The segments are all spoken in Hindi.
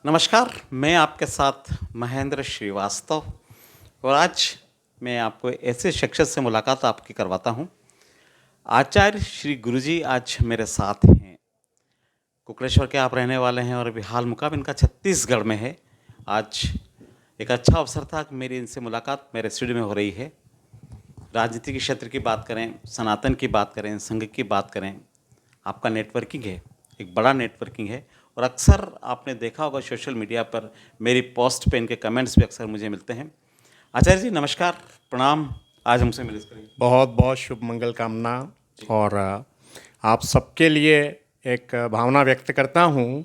नमस्कार, मैं आपके साथ महेंद्र श्रीवास्तव और आज मैं आपको ऐसे शख्सियत से मुलाकात आपकी करवाता हूँ। आचार्य श्री गुरुजी आज मेरे साथ हैं। कुकड़ेश्वर के आप रहने वाले हैं और अभी हाल मुकाम इनका छत्तीसगढ़ में है। आज एक अच्छा अवसर था कि मेरी इनसे मुलाकात मेरे स्टूडियो में हो रही है। राजनीति के क्षेत्र की बात करें, सनातन की बात करें, संघ की बात करें, आपका नेटवर्किंग है, एक बड़ा नेटवर्किंग है और अक्सर आपने देखा होगा सोशल मीडिया पर मेरी पोस्ट पे इनके कमेंट्स भी अक्सर मुझे मिलते हैं। आचार्य जी नमस्कार, प्रणाम, आज हमसे मिले करिए। बहुत बहुत शुभ मंगल कामना। और आप सबके लिए एक भावना व्यक्त करता हूँ।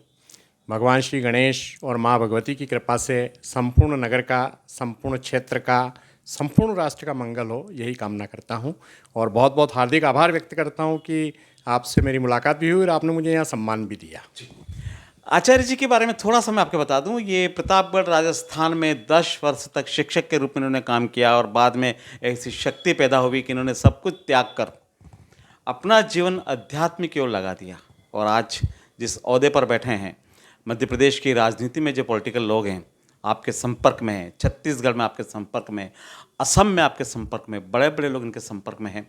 भगवान श्री गणेश और माँ भगवती की कृपा से संपूर्ण नगर का, संपूर्ण क्षेत्र का, संपूर्ण राष्ट्र का मंगल हो, यही कामना करता हूँ। और बहुत बहुत हार्दिक आभार व्यक्त करता हूँ कि आपसे मेरी मुलाकात भी हुई और आपने मुझे यहाँ सम्मान भी दिया। आचार्य जी के बारे में थोड़ा सा मैं आपको बता दूं, ये प्रतापगढ़ राजस्थान में 10 वर्ष तक शिक्षक के रूप में इन्होंने काम किया और बाद में ऐसी शक्ति पैदा हुई कि इन्होंने सब कुछ त्याग कर अपना जीवन अध्यात्म की ओर लगा दिया और आज जिस ओहदे पर बैठे हैं, मध्य प्रदेश की राजनीति में जो पॉलिटिकल लोग हैं आपके संपर्क में हैं, छत्तीसगढ़ में आपके संपर्क में, असम में आपके संपर्क में, बड़े बड़े लोग इनके संपर्क में हैं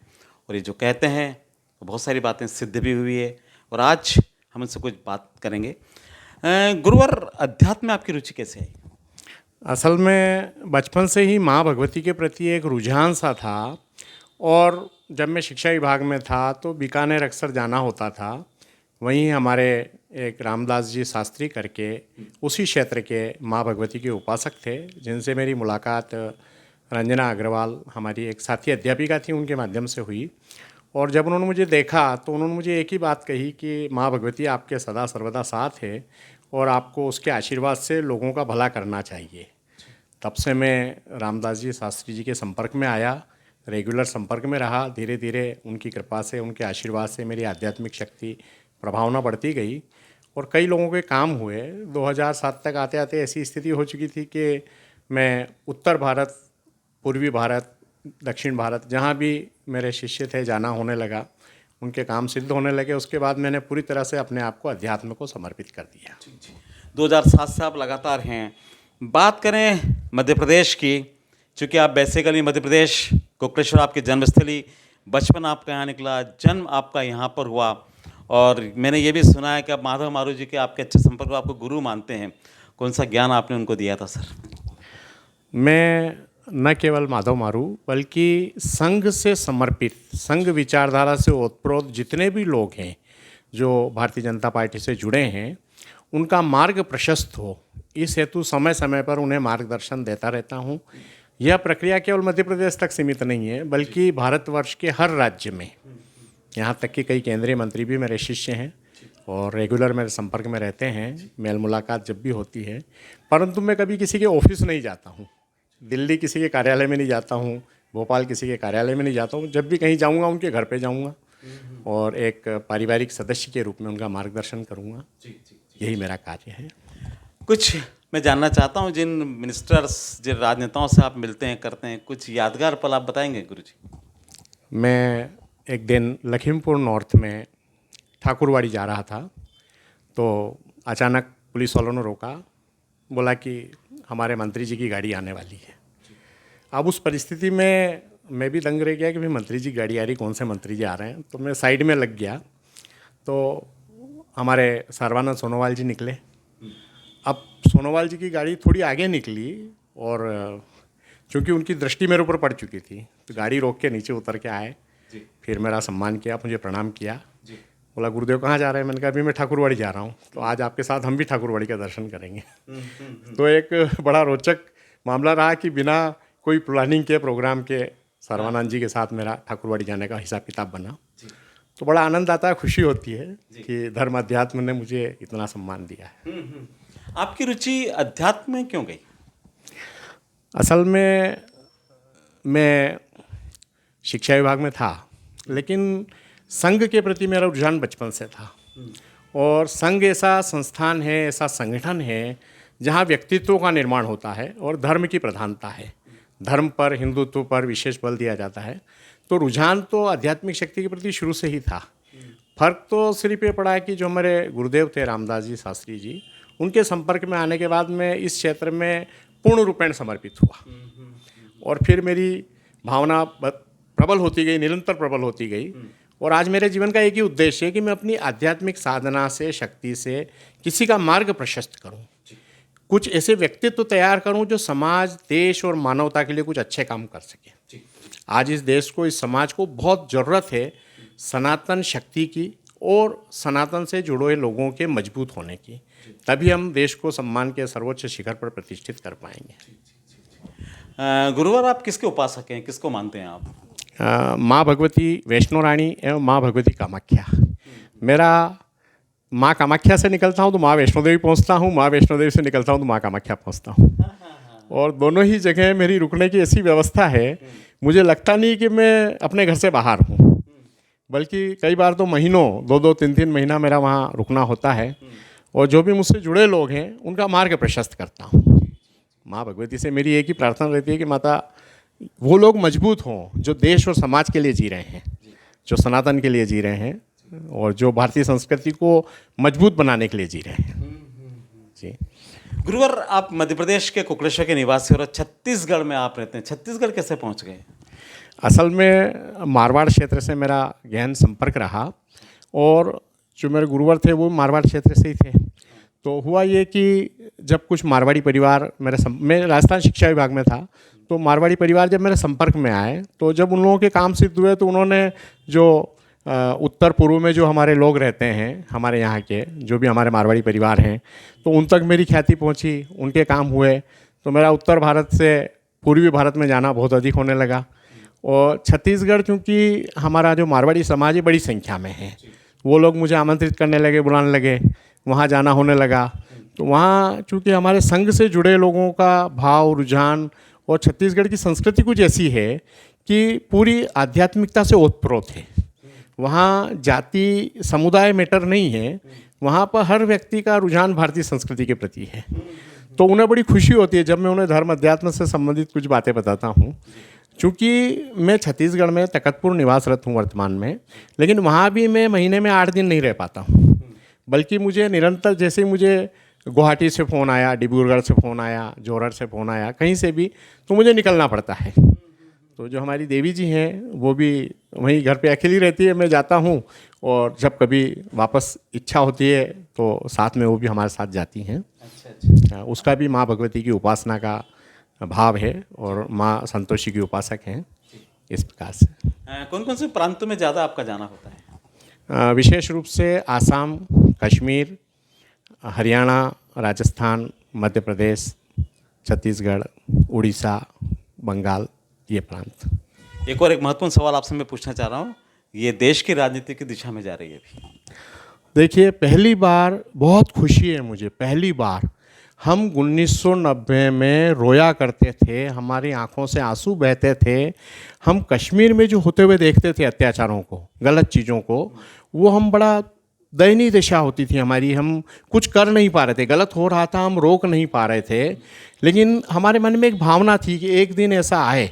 और ये जो कहते हैं वो बहुत सारी बातें सिद्ध भी हुई है और आज हम इनसे कुछ बात करेंगे। गुरुवर, अध्यात्म में आपकी रुचि कैसे आई? असल में बचपन से ही माँ भगवती के प्रति एक रुझान सा था और जब मैं शिक्षा विभाग में था तो बीकानेर अक्सर जाना होता था। वहीं हमारे एक रामदास जी शास्त्री करके उसी क्षेत्र के माँ भगवती के उपासक थे, जिनसे मेरी मुलाकात रंजना अग्रवाल हमारी एक साथी अध्यापिका थी, उनके माध्यम से हुई। और जब उन्होंने मुझे देखा तो उन्होंने मुझे एक ही बात कही कि माँ भगवती आपके सदा सर्वदा साथ है और आपको उसके आशीर्वाद से लोगों का भला करना चाहिए। तब से मैं रामदास जी शास्त्री जी के संपर्क में आया, रेगुलर संपर्क में रहा। धीरे धीरे उनकी कृपा से, उनके आशीर्वाद से मेरी आध्यात्मिक शक्ति प्रभावना बढ़ती गई और कई लोगों के काम हुए। 2007 तक आते आते ऐसी स्थिति हो चुकी थी कि मैं उत्तर भारत, पूर्वी भारत, दक्षिण भारत, जहाँ भी मेरे शिष्य थे जाना होने लगा, उनके काम सिद्ध होने लगे। उसके बाद मैंने पूरी तरह से अपने आप को अध्यात्म को समर्पित कर दिया। 2007 से आप लगातार हैं। बात करें मध्य प्रदेश की, चूँकि आप बेसिकली मध्य प्रदेश, कुकड़ेश्वर आपकी जन्मस्थली, बचपन आपका यहाँ निकला, जन्म आपका यहाँ पर हुआ और मैंने ये भी सुना है कि आप माधव मारू जी के आपके अच्छे संपर्क, आपको गुरु मानते हैं। कौन सा ज्ञान आपने उनको दिया था सर? मैं न केवल माधव मारू बल्कि संघ से समर्पित, संघ विचारधारा से ओतप्रोत जितने भी लोग हैं जो भारतीय जनता पार्टी से जुड़े हैं, उनका मार्ग प्रशस्त हो, इस हेतु समय समय पर उन्हें मार्गदर्शन देता रहता हूँ। यह प्रक्रिया केवल मध्य प्रदेश तक सीमित नहीं है बल्कि भारतवर्ष के हर राज्य में, यहाँ तक कि कई केंद्रीय मंत्री भी मेरे शिष्य हैं और रेगुलर मेरे संपर्क में रहते हैं, मेल मुलाकात जब भी होती है। परंतु मैं कभी किसी के ऑफिस नहीं जाता हूँ, दिल्ली किसी के कार्यालय में नहीं जाता हूँ, भोपाल किसी के कार्यालय में नहीं जाता हूँ। जब भी कहीं जाऊँगा उनके घर पे जाऊँगा और एक पारिवारिक सदस्य के रूप में उनका मार्गदर्शन करूँगा। यही मेरा कार्य है। कुछ मैं जानना चाहता हूँ, जिन मिनिस्टर्स, जिन राजनेताओं से आप मिलते हैं, करते हैं, कुछ यादगार पल आप बताएंगे गुरु जी? मैं एक दिन लखीमपुर नॉर्थ में ठाकुरवाड़ी जा रहा था तो अचानक पुलिस वालों ने रोका, बोला कि हमारे मंत्री जी की गाड़ी आने वाली है। अब उस परिस्थिति में मैं भी दंग रह गया कि भाई मंत्री जी गाड़ी आ रही, कौन से मंत्री जी आ रहे हैं। तो मैं साइड में लग गया तो हमारे सर्बानंद सोनोवाल जी निकले। अब सोनोवाल जी की गाड़ी थोड़ी आगे निकली और चूँकि उनकी दृष्टि मेरे ऊपर पड़ चुकी थी तो गाड़ी रोक के नीचे उतर के आए, फिर मेरा सम्मान किया, मुझे प्रणाम किया। बोला गुरुदेव कहाँ जा रहे हैं? मैंने कहा अभी मैं ठाकुरवाड़ी जा रहा हूँ, तो आज आपके साथ हम भी ठाकुरवाड़ी का दर्शन करेंगे। तो एक बड़ा रोचक मामला रहा कि बिना कोई प्लानिंग के, प्रोग्राम के, सर्बानंद जी के साथ मेरा ठाकुरवाड़ी जाने का हिसाब किताब बना। तो बड़ा आनंद आता है, खुशी होती है कि धर्म अध्यात्म ने मुझे इतना सम्मान दिया है। आपकी रुचि अध्यात्म में क्यों गई? असल में मैं शिक्षा विभाग में था, लेकिन संघ के प्रति मेरा रुझान बचपन से था। और संघ ऐसा संस्थान है, ऐसा संगठन है जहाँ व्यक्तित्व का निर्माण होता है और धर्म की प्रधानता है। धर्म पर, हिंदुत्व पर विशेष बल दिया जाता है। तो रुझान तो आध्यात्मिक शक्ति के प्रति शुरू से ही था। फर्क तो सिर्फ ये पड़ा है कि जो हमारे गुरुदेव थे रामदास जी शास्त्री जी, उनके संपर्क में आने के बाद मैं इस क्षेत्र में पूर्ण रूपेण समर्पित हुआ और फिर मेरी भावना प्रबल होती गई, निरंतर प्रबल होती गई। और आज मेरे जीवन का एक ही उद्देश्य है कि मैं अपनी आध्यात्मिक साधना से, शक्ति से किसी का मार्ग प्रशस्त करूं, कुछ ऐसे व्यक्तित्व तैयार करूं जो समाज, देश और मानवता के लिए कुछ अच्छे काम कर सके। आज इस देश को, इस समाज को बहुत ज़रूरत है सनातन शक्ति की और सनातन से जुड़े हुए लोगों के मजबूत होने की। तभी हम देश को सम्मान के सर्वोच्च शिखर पर प्रतिष्ठित कर पाएंगे। गुरुवर, आप किसके उपासक हैं, किसको मानते हैं आप? माँ भगवती वैष्णो रानी एवं माँ भगवती कामाख्या। मेरा माँ कामाख्या से निकलता हूँ तो माँ वैष्णो देवी पहुँचता हूँ, माँ वैष्णो देवी से निकलता हूँ तो माँ कामाख्या पहुँचता हूँ। और दोनों ही जगह मेरी रुकने की ऐसी व्यवस्था है, मुझे लगता नहीं कि मैं अपने घर से बाहर हूँ, बल्कि कई बार तो महीनों, 2-2, 3-3 महीना मेरा वहाँ रुकना होता है। और जो भी मुझसे जुड़े लोग हैं उनका मार्ग प्रशस्त करता हूँ। माँ भगवती से मेरी एक ही प्रार्थना रहती है कि माता, वो लोग मजबूत हों जो देश और समाज के लिए जी रहे हैं, जो सनातन के लिए जी रहे हैं और जो भारतीय संस्कृति को मजबूत बनाने के लिए जी रहे हैं। जी गुरुवर, आप मध्य प्रदेश के कुकड़ेश्वर के निवासी और छत्तीसगढ़ में आप रहते हैं। छत्तीसगढ़ कैसे पहुंच गए? असल में मारवाड़ क्षेत्र से मेरा गहन संपर्क रहा और जो मेरे गुरुवर थे वो मारवाड़ क्षेत्र से ही थे। तो हुआ ये कि जब कुछ मारवाड़ी परिवार मैं राजस्थान शिक्षा विभाग में था, तो मारवाड़ी परिवार जब मेरे संपर्क में आए तो जब उन लोगों के काम सिद्ध हुए तो उन्होंने जो उत्तर पूर्व में जो हमारे लोग रहते हैं, हमारे यहाँ के जो भी हमारे मारवाड़ी परिवार हैं, तो उन तक मेरी ख्याति पहुँची, उनके काम हुए। तो मेरा उत्तर भारत से पूर्वी भारत में जाना बहुत अधिक होने लगा। और छत्तीसगढ़, चूँकि हमारा जो मारवाड़ी समाज है बड़ी संख्या में है, वो लोग मुझे आमंत्रित करने लगे, बुलाने लगे, वहाँ जाना होने लगा। तो वहाँ चूँकि हमारे संघ से जुड़े लोगों का भाव, रुझान और छत्तीसगढ़ की संस्कृति कुछ ऐसी है कि पूरी आध्यात्मिकता से ओतप्रोत है। वहाँ जाति समुदाय मैटर नहीं है, वहाँ पर हर व्यक्ति का रुझान भारतीय संस्कृति के प्रति है। तो उन्हें बड़ी खुशी होती है जब मैं उन्हें धर्म अध्यात्म से संबंधित कुछ बातें बताता हूँ। चूँकि मैं छत्तीसगढ़ में तकतपुर निवासरत हूँ वर्तमान में, लेकिन वहाँ भी मैं महीने में 8 दिन नहीं रह पाता हूँ, बल्कि मुझे निरंतर, जैसे मुझे गुवाहाटी से फ़ोन आया, डिब्रूगढ़ से फ़ोन आया, जोरहट से फ़ोन आया, कहीं से भी, तो मुझे निकलना पड़ता है। तो जो हमारी देवी जी हैं वो भी वहीं घर पे अकेली रहती है, मैं जाता हूँ और जब कभी वापस इच्छा होती है तो साथ में वो भी हमारे साथ जाती हैं। अच्छा। उसका भी माँ भगवती की उपासना का भाव है और माँ संतोषी की उपासक हैं। इस प्रकार से कौन कौन से प्रांतों में ज़्यादा आपका जाना होता है? विशेष रूप से आसाम, कश्मीर, हरियाणा, राजस्थान, मध्य प्रदेश, छत्तीसगढ़, उड़ीसा, बंगाल, ये प्रांत। एक महत्वपूर्ण सवाल आपसे मैं पूछना चाह रहा हूँ, ये देश की राजनीति की दिशा में जा रही है अभी। देखिए, पहली बार बहुत खुशी है मुझे, पहली बार हम 1990 में रोया करते थे, हमारी आंखों से आंसू बहते थे, हम कश्मीर में जो होते हुए देखते थे अत्याचारों को, गलत चीज़ों को, वो हम बड़ा दयनीय दशा होती थी हमारी, हम कुछ कर नहीं पा रहे थे, गलत हो रहा था, हम रोक नहीं पा रहे थे। लेकिन हमारे मन में एक भावना थी कि एक दिन ऐसा आए,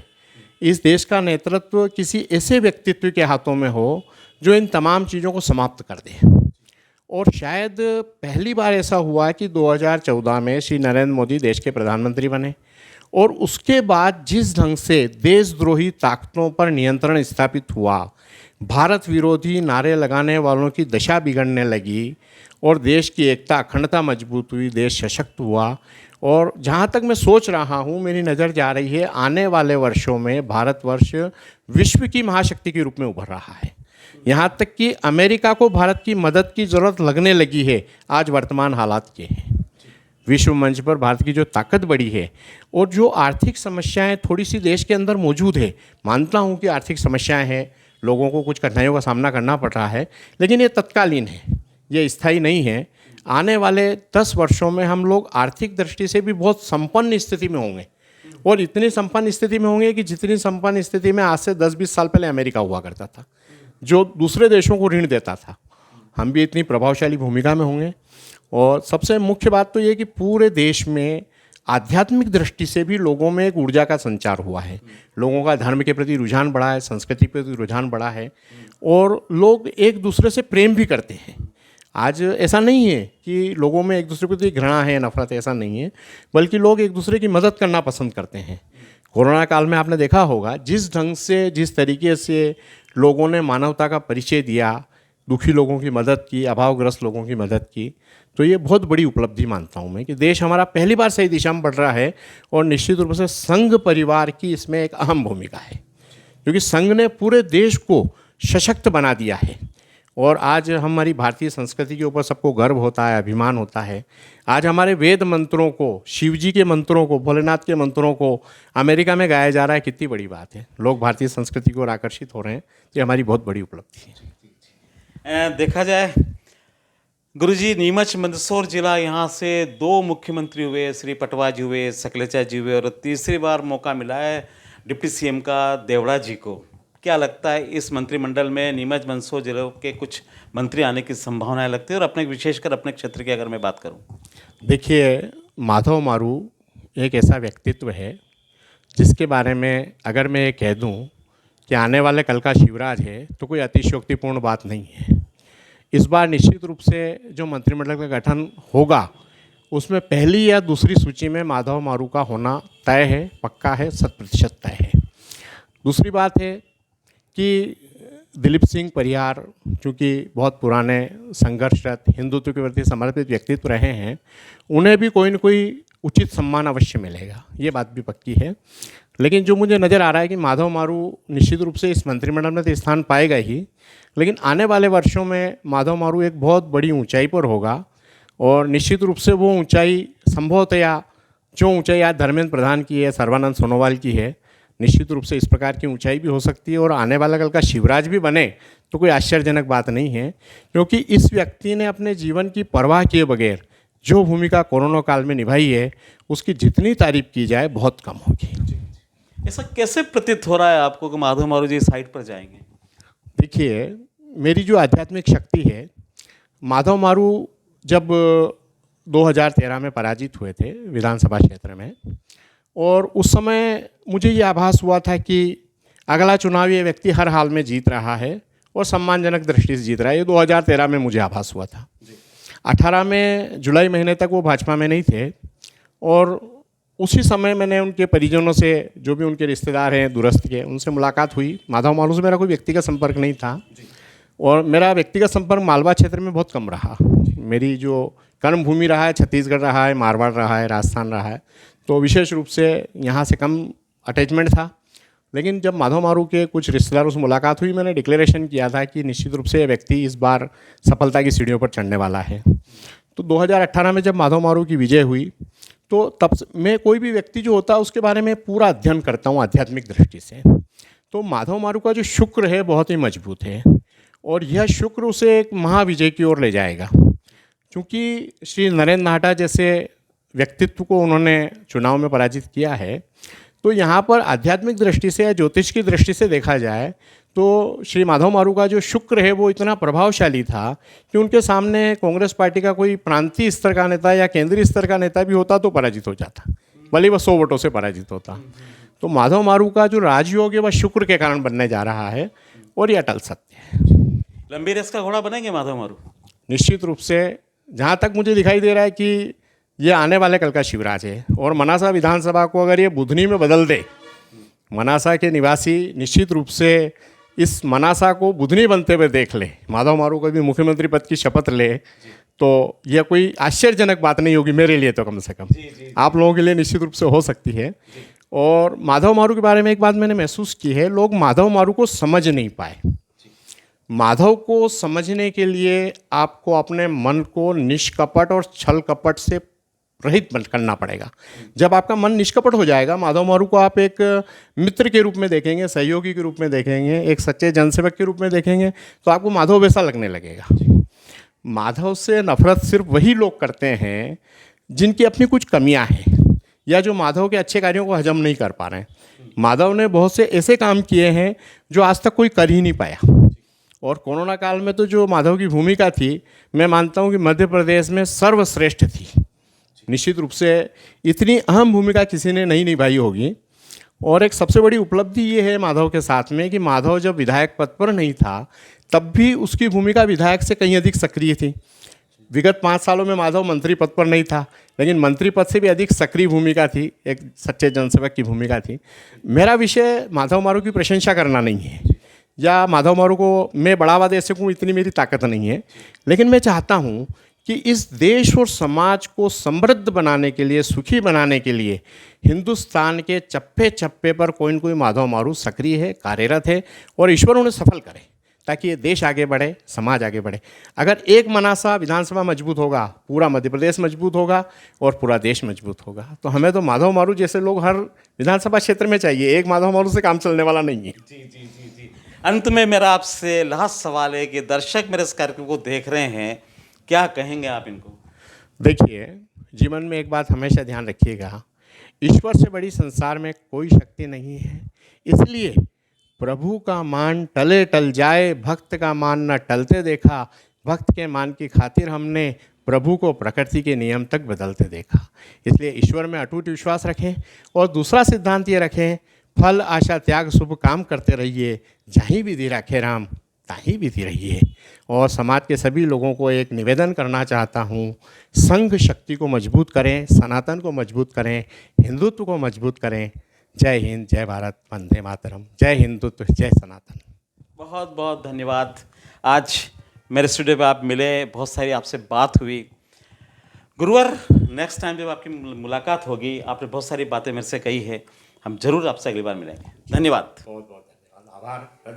इस देश का नेतृत्व किसी ऐसे व्यक्तित्व के हाथों में हो जो इन तमाम चीज़ों को समाप्त कर दे। और शायद पहली बार ऐसा हुआ कि 2014 में श्री नरेंद्र मोदी देश के प्रधानमंत्री बने और उसके बाद जिस ढंग से देशद्रोही ताकतों पर नियंत्रण स्थापित हुआ, भारत विरोधी नारे लगाने वालों की दशा बिगड़ने लगी और देश की एकता, अखंडता मजबूत हुई, देश सशक्त हुआ। और जहाँ तक मैं सोच रहा हूँ, मेरी नज़र जा रही है, आने वाले वर्षों में भारतवर्ष विश्व की महाशक्ति के रूप में उभर रहा है। यहाँ तक कि अमेरिका को भारत की मदद की ज़रूरत लगने लगी है आज वर्तमान हालात के हैं। विश्व मंच पर भारत की जो ताकत बढ़ी है और जो आर्थिक समस्याएं थोड़ी सी देश के अंदर मौजूद है, मानता हूँ कि आर्थिक समस्याएं हैं, लोगों को कुछ कठिनाइयों का सामना करना पड़ रहा है, लेकिन ये तत्कालीन है, ये स्थायी नहीं है। आने वाले 10 वर्षों में हम लोग आर्थिक दृष्टि से भी बहुत संपन्न स्थिति में होंगे और इतनी संपन्न स्थिति में होंगे कि जितनी संपन्न स्थिति में आज से 10-20 साल पहले अमेरिका हुआ करता था, जो दूसरे देशों को ऋण देता था। हम भी इतनी प्रभावशाली भूमिका में होंगे। और सबसे मुख्य बात तो ये कि पूरे देश में आध्यात्मिक दृष्टि से भी लोगों में एक ऊर्जा का संचार हुआ है, लोगों का धर्म के प्रति रुझान बढ़ा है, संस्कृति के प्रति रुझान बढ़ा है और लोग एक दूसरे से प्रेम भी करते हैं। आज ऐसा नहीं है कि लोगों में एक दूसरे के प्रति घृणा है, नफरत, ऐसा नहीं है, बल्कि लोग एक दूसरे की मदद करना पसंद करते हैं। कोरोना काल में आपने देखा होगा जिस ढंग से, जिस तरीके से लोगों ने मानवता का परिचय दिया, दुखी लोगों की मदद की, अभावग्रस्त लोगों की मदद की, तो ये बहुत बड़ी उपलब्धि मानता हूँ मैं कि देश हमारा पहली बार सही दिशा में बढ़ रहा है। और निश्चित रूप से संघ परिवार की इसमें एक अहम भूमिका है, क्योंकि संघ ने पूरे देश को सशक्त बना दिया है। और आज हमारी भारतीय संस्कृति के ऊपर सबको गर्व होता है, अभिमान होता है। आज हमारे वेद मंत्रों को, शिव जी के मंत्रों को, भोलेनाथ के मंत्रों को अमेरिका में गाया जा रहा है, कितनी बड़ी बात है। लोग भारतीय संस्कृति की ओर आकर्षित हो रहे हैं, ये हमारी बहुत बड़ी उपलब्धि है। देखा जाए गुरुजी, नीमच मंदसौर जिला, यहाँ से 2 मुख्यमंत्री हुए, श्री पटवा जी हुए, सकलेचा जी हुए, और तीसरी बार मौका मिला है डिप्टी सीएम का देवड़ा जी को। क्या लगता है इस मंत्रिमंडल में नीमच मंदसौर जिले के कुछ मंत्री आने की संभावनाएं लगती है? और अपने विशेषकर अपने क्षेत्र की अगर मैं बात करूं, देखिए, माधव मारू एक ऐसा व्यक्तित्व है जिसके बारे में अगर मैं ये कह दूं कि आने वाले कल का शिवराज है तो कोई अतिशयोक्तिपूर्ण बात नहीं है। इस बार निश्चित रूप से जो मंत्रिमंडल का गठन होगा उसमें पहली या दूसरी सूची में माधव मारू का होना तय है, पक्का है, 100% तय है। दूसरी बात है कि दिलीप सिंह परिहार, चूँकि बहुत पुराने संघर्षरत, हिंदुत्व के प्रति समर्पित व्यक्तित्व रहे हैं, उन्हें भी कोई न कोई उचित सम्मान अवश्य मिलेगा, ये बात भी पक्की है। लेकिन जो मुझे नज़र आ रहा है कि माधव मारू निश्चित रूप से इस मंत्रिमंडल में तो स्थान पाएगा ही, लेकिन आने वाले वर्षों में माधव मारू एक बहुत बड़ी ऊंचाई पर होगा। और निश्चित रूप से वो ऊंचाई संभवतया जो ऊंचाई आज धर्मेंद्र प्रधान की है, सर्बानंद सोनोवाल की है, निश्चित रूप से इस प्रकार की ऊंचाई भी हो सकती है। और आने वाला कल का शिवराज भी बने तो कोई आश्चर्यजनक बात नहीं है, क्योंकि इस व्यक्ति ने अपने जीवन की परवाह किए बगैर जो भूमिका कोरोना काल में निभाई है, उसकी जितनी तारीफ की जाए बहुत कम होगी। ऐसा कैसे प्रतीत हो रहा है आपको कि माधव मारू जी साइड पर जाएंगे? देखिए, मेरी जो आध्यात्मिक शक्ति है, माधव मारू जब 2013 में पराजित हुए थे विधानसभा क्षेत्र में, और उस समय मुझे ये आभास हुआ था कि अगला चुनाव ये व्यक्ति हर हाल में जीत रहा है और सम्मानजनक दृष्टि से जीत रहा है। ये 2013 में मुझे आभास हुआ था। 18 में जुलाई महीने तक वो भाजपा में नहीं थे, और उसी समय मैंने उनके परिजनों से, जो भी उनके रिश्तेदार हैं दूरस्थ के, उनसे मुलाकात हुई। माधव मारू से मेरा कोई व्यक्तिगत संपर्क नहीं था, और मेरा व्यक्तिगत संपर्क मालवा क्षेत्र में बहुत कम रहा। मेरी जो कर्मभूमि रहा है छत्तीसगढ़ रहा है, मारवाड़ रहा है, राजस्थान रहा है, तो विशेष रूप से यहाँ से कम अटैचमेंट था। लेकिन जब माधव मारू के कुछ रिश्तेदारों से मुलाकात हुई, मैंने डिक्लेरेशन किया था कि निश्चित रूप से ये व्यक्ति इस बार सफलता की सीढ़ियों पर चढ़ने वाला है। तो 2018 में जब माधव मारू की विजय हुई, तो तब मैं कोई भी व्यक्ति जो होता है उसके बारे में पूरा अध्ययन करता हूँ आध्यात्मिक दृष्टि से। तो माधव मारू का जो शुक्र है बहुत ही मजबूत है, और यह शुक्र उसे एक महाविजय की ओर ले जाएगा। क्योंकि श्री नरेंद्र नाहटा जैसे व्यक्तित्व को उन्होंने चुनाव में पराजित किया है, तो यहाँ पर आध्यात्मिक दृष्टि से या ज्योतिष की दृष्टि से देखा जाए तो श्री माधव मारू का जो शुक्र है वो इतना प्रभावशाली था कि उनके सामने कांग्रेस पार्टी का कोई प्रांतीय स्तर का नेता या केंद्रीय स्तर का नेता भी होता तो पराजित हो जाता, भले वह 100 वोटों से पराजित होता। तो माधव मारू का जो राजयोग है वह शुक्र के कारण बनने जा रहा है, और ये अटल सत्य है। लंबी रेस का घोड़ा बनेंगे माधव मारू? निश्चित रूप से, जहाँ तक मुझे दिखाई दे रहा है कि ये आने वाले कल का शिवराज है, और मनासा विधानसभा को अगर ये बुधनी में बदल दे, मनासा के निवासी निश्चित रूप से इस मनासा को बुधनी बनते हुए देख ले, माधव मारू कभी मुख्यमंत्री पद की शपथ ले, तो यह कोई आश्चर्यजनक बात नहीं होगी मेरे लिए, तो कम से कम आप लोगों के लिए निश्चित रूप से हो सकती है। और माधव मारू के बारे में एक बात मैंने महसूस की है, लोग माधव मारू को समझ नहीं पाए। माधव को समझने के लिए आपको अपने मन को निष्कपट और छल कपट से रहित करना पड़ेगा। जब आपका मन निष्कपट हो जाएगा, माधव मारू को आप एक मित्र के रूप में देखेंगे, सहयोगी के रूप में देखेंगे, एक सच्चे जनसेवक के रूप में देखेंगे, तो आपको माधव वैसा लगने लगेगा। माधव से नफरत सिर्फ वही लोग करते हैं जिनकी अपनी कुछ कमियां हैं, या जो माधव के अच्छे कार्यों को हजम नहीं कर पा रहे हैं। माधव ने बहुत से ऐसे काम किए हैं जो आज तक कोई कर ही नहीं पाया। और कोरोना काल में तो जो माधव की भूमिका थी, मैं मानता हूँ कि मध्य प्रदेश में सर्वश्रेष्ठ थी। निश्चित रूप से इतनी अहम भूमिका किसी ने नहीं निभाई होगी। और एक सबसे बड़ी उपलब्धि ये है माधव के साथ में कि माधव जब विधायक पद पर नहीं था तब भी उसकी भूमिका विधायक से कहीं अधिक सक्रिय थी। विगत 5 सालों में माधव मंत्री पद पर नहीं था, लेकिन मंत्री पद से भी अधिक सक्रिय भूमिका थी, एक सच्चे जनसेवक की भूमिका थी। मेरा विषय माधव मारू की प्रशंसा करना नहीं है या माधव मारू को मैं बढ़ावा दे सकूं, इतनी मेरी ताकत नहीं है। लेकिन मैं चाहता हूं कि इस देश और समाज को समृद्ध बनाने के लिए, सुखी बनाने के लिए हिंदुस्तान के चप्पे चप्पे पर कोई न कोई माधव मारू सक्रिय है, कार्यरत है, और ईश्वर उन्हें सफल करे ताकि ये देश आगे बढ़े, समाज आगे बढ़े। अगर एक मनासा विधानसभा मजबूत होगा, पूरा मध्य प्रदेश मजबूत होगा और पूरा देश मजबूत होगा। तो हमें तो माधव मारू जैसे लोग हर विधानसभा क्षेत्र में चाहिए। एक माधव मारू से काम चलने वाला नहीं है। जी जी जी जी। अंत में मेरा आपसे लास्ट सवाल है कि दर्शक मेरे इस कार्यक्रम को देख रहे हैं, क्या कहेंगे आप इनको? देखिए, जीवन में एक बात हमेशा ध्यान रखिएगा, ईश्वर से बड़ी संसार में कोई शक्ति नहीं है। इसलिए प्रभु का मान टले टल जाए, भक्त का मान न टलते देखा। भक्त के मान की खातिर हमने प्रभु को प्रकृति के नियम तक बदलते देखा। इसलिए ईश्वर में अटूट विश्वास रखें और दूसरा सिद्धांत ये रखें, फल आशा त्याग शुभ काम करते रहिए, जहीं विधि राखे राम ताहीं विधि रहिए। और समाज के सभी लोगों को एक निवेदन करना चाहता हूँ, संघ शक्ति को मजबूत करें, सनातन को मजबूत करें, हिंदुत्व को मजबूत करें। जय हिंद, जय भारत, वंदे मातरम, जय हिंदुत्व, जय सनातन। बहुत बहुत धन्यवाद। आज मेरे स्टूडियो पे आप मिले, बहुत सारी आपसे बात हुई। गुरुवर, नेक्स्ट टाइम जब आपकी मुलाकात होगी, आपने बहुत सारी बातें मेरे से कही है, हम जरूर आपसे अगली बार मिलेंगे। धन्यवाद। बहुत बहुत धन्यवाद, आभार।